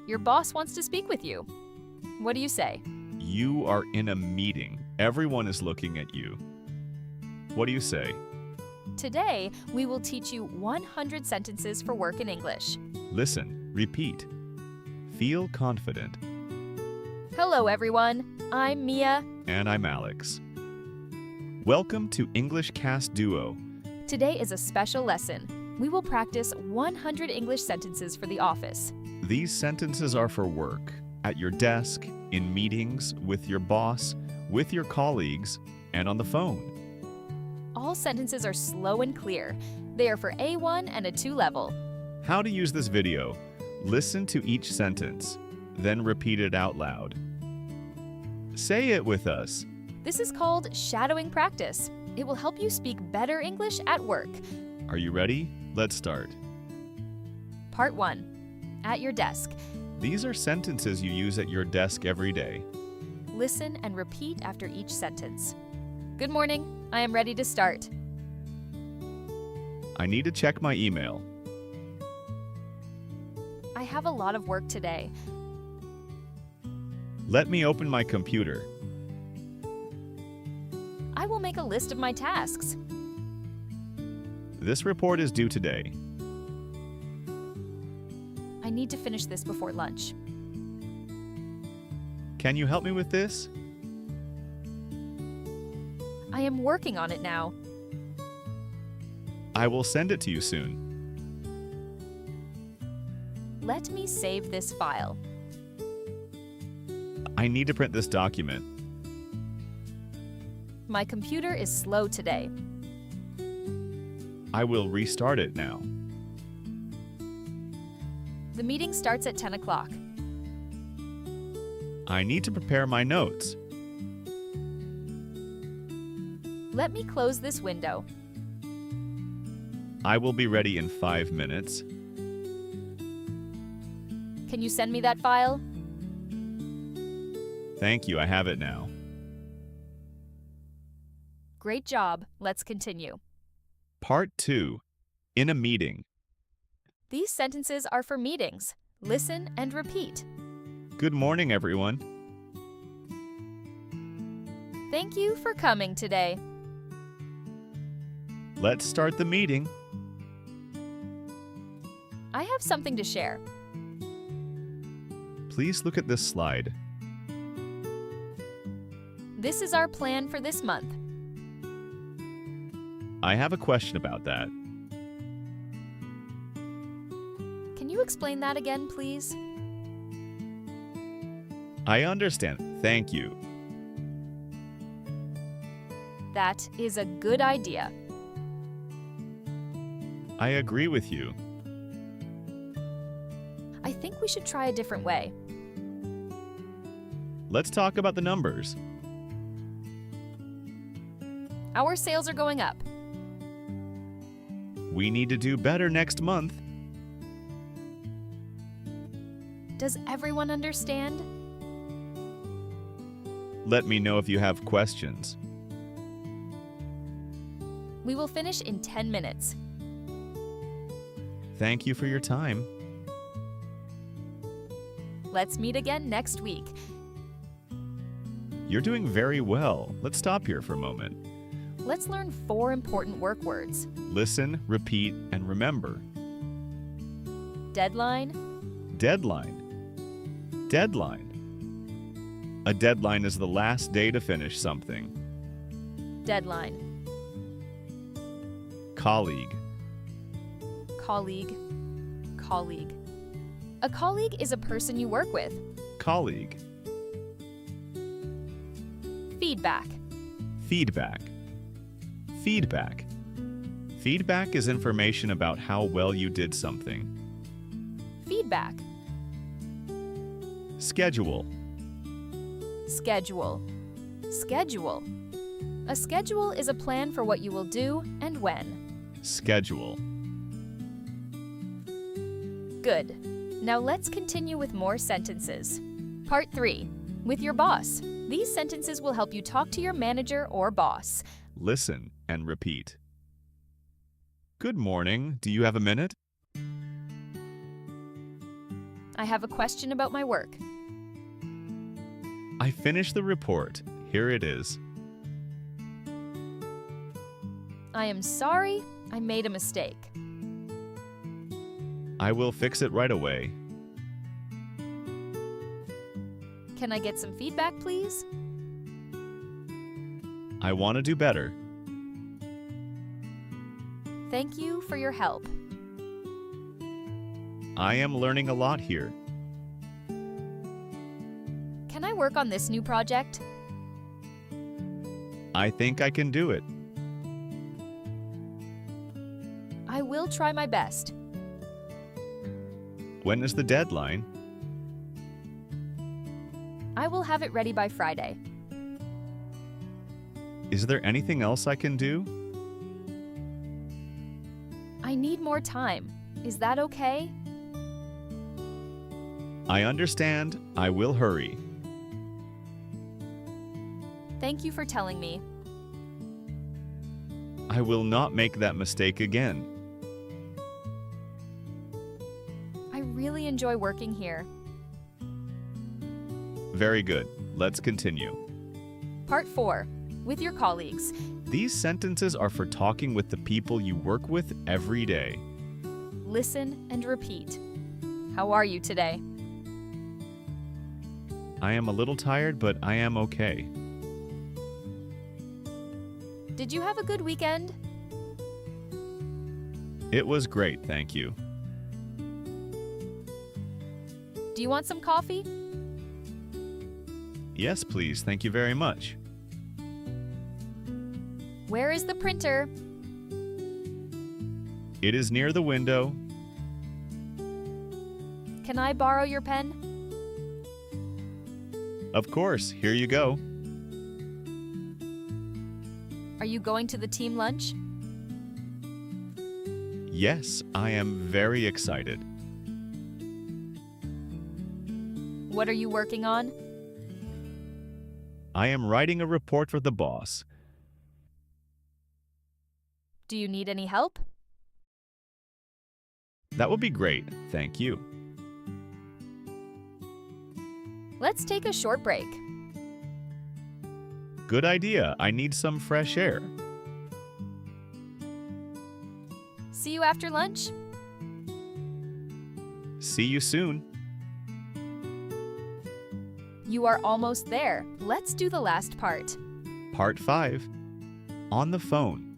Your boss wants to speak with you. What do you say? You are in a meeting. Everyone is looking at you. What do you say? Today, we will teach you 100 sentences for work in English. Listen, repeat. Feel confident. Hello, everyone. I'm Mia. And I'm Alex. Welcome to English Cast Duo. Today is a special lesson. We will practice 100 English sentences for the office. These sentences are for work, at your desk, in meetings, with your boss, with your colleagues, and on the phone. All sentences are slow and clear. They are for A1 and a 2 level. How to use this video. Listen to each sentence, then repeat it out loud. Say it with us. This is called shadowing practice. It will help you speak better English at work. Are you ready? Let's start. Part 1. At your desk. These are sentences you use at your desk every day. Listen and repeat after each sentence. Good morning. I am ready to start. I need to check my email. I have a lot of work today. Let me open my computer. I will make a list of my tasks. This report is due today. I need to finish this before lunch. Can you help me with this? I am working on it now. I will send it to you soon. Let me save this file. I need to print this document. My computer is slow today. I will restart it now. The meeting starts at 10 o'clock. I need to prepare my notes. Let me close this window. I will be ready in 5 minutes. Can you send me that file? Thank you, I have it now. Great job. Let's continue. Part 2. In a meeting. These sentences are for meetings. Listen and repeat. Good morning, everyone. Thank you for coming today. Let's start the meeting. I have something to share. Please look at this slide. This is our plan for this month. I have a question about that. Can you explain that again, please? I understand. Thank you. That is a good idea. I agree with you. I think we should try a different way. Let's talk about the numbers. Our sales are going up. We need to do better next month. Does everyone understand? Let me know if you have questions. We will finish in 10 minutes. Thank you for your time. Let's meet again next week. You're doing very well. Let's stop here for a moment. Let's learn 4 important work words. Listen, repeat, and remember. Deadline, Deadline. Deadline. A deadline is the last day to finish something. deadline, Colleague. colleague, colleague. A colleague is a person you work with. Colleague. Feedback, Feedback. Feedback. Feedback is information about how well you did something. feedback, Schedule. schedule, schedule. A schedule is a plan for what you will do and when. Schedule. Good. Now let's continue with more sentences. Part 3. With your boss. These sentences will help you talk to your manager or boss. Listen and repeat. Good morning. Do you have a minute? I have a question about my work. I finished the report. Here it is. I am sorry, I made a mistake. I will fix it right away. Can I get some feedback, please? I want to do better. Thank you for your help. I am learning a lot here. Can I work on this new project? I think I can do it. I will try my best. When is the deadline? I will have it ready by Friday. Is there anything else I can do? I need more time. Is that okay? I understand. I will hurry. Thank you for telling me. I will not make that mistake again. I really enjoy working here. Very good. Let's continue. Part 4. With your colleagues. These sentences are for talking with the people you work with every day. Listen and repeat. How are you today? I am a little tired, but I am okay. Did you have a good weekend? It was great, thank you. Do you want some coffee? Yes, please. Thank you very much. Where is the printer? It is near the window. Can I borrow your pen? Of course, here you go. Are you going to the team lunch? Yes, I am very excited. What are you working on? I am writing a report for the boss. Do you need any help? That would be great, thank you. Let's take a short break. Good idea. I need some fresh air. See you after lunch? See you soon. You are almost there. Let's do the last part. Part 5. On the phone.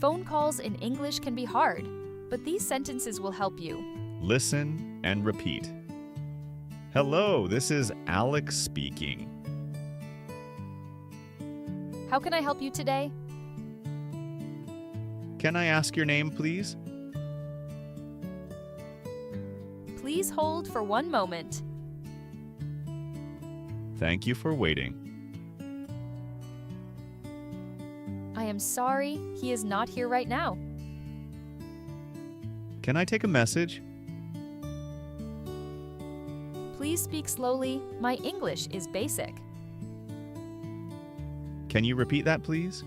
Phone calls in English can be hard, but these sentences will help you. Listen and repeat. Hello, this is Alex speaking. How can I help you today? Can I ask your name, please? Please hold for one moment. Thank you for waiting. I am sorry, he is not here right now. Can I take a message? Please speak slowly. My English is basic. Can you repeat that, please?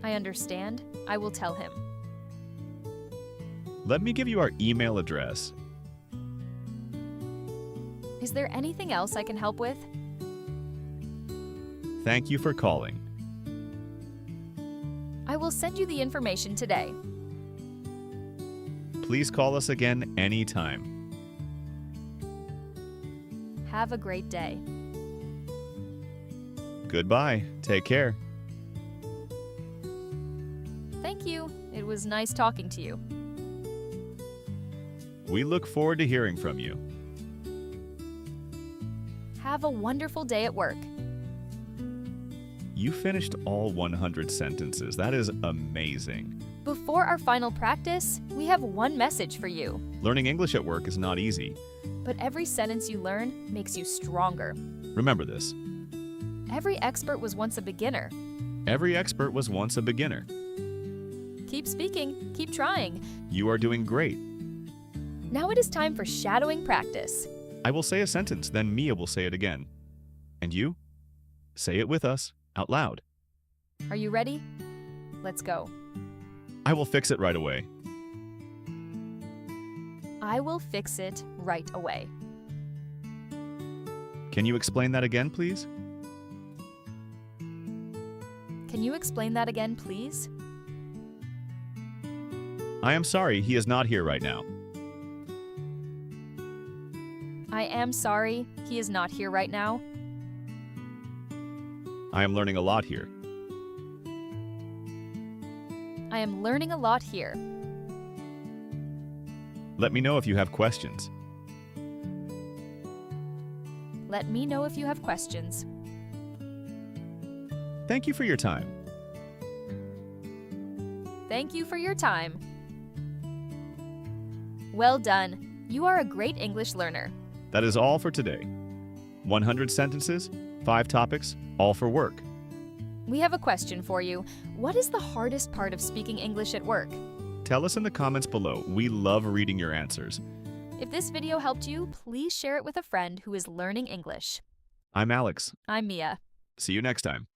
I understand. I will tell him. Let me give you our email address. Is there anything else I can help with? Thank you for calling. I will send you the information today. Please call us again anytime. Have a great day. Goodbye. Take care. Thank you. It was nice talking to you. We look forward to hearing from you. Have a wonderful day at work. You finished all 100 sentences. That is amazing. Before our final practice, we have one message for you. Learning English at work is not easy. But every sentence you learn makes you stronger. Remember this. Every expert was once a beginner. Every expert was once a beginner. Keep speaking, keep trying. You are doing great. Now it is time for shadowing practice. I will say a sentence, then Mia will say it again. And you? Say it with us, out loud. Are you ready? Let's go. I will fix it right away. I will fix it right away. Can you explain that again, please? Can you explain that again, please? I am sorry, he is not here right now. I am sorry, he is not here right now. I am learning a lot here. I am learning a lot here. Let me know if you have questions. Let me know if you have questions. Thank you for your time. Thank you for your time. Well done. You are a great English learner. That is all for today. 100 sentences, 5 topics, all for work. We have a question for you. What is the hardest part of speaking English at work? Tell us in the comments below. We love reading your answers. If this video helped you, please share it with a friend who is learning English. I'm Alex. I'm Mia. See you next time.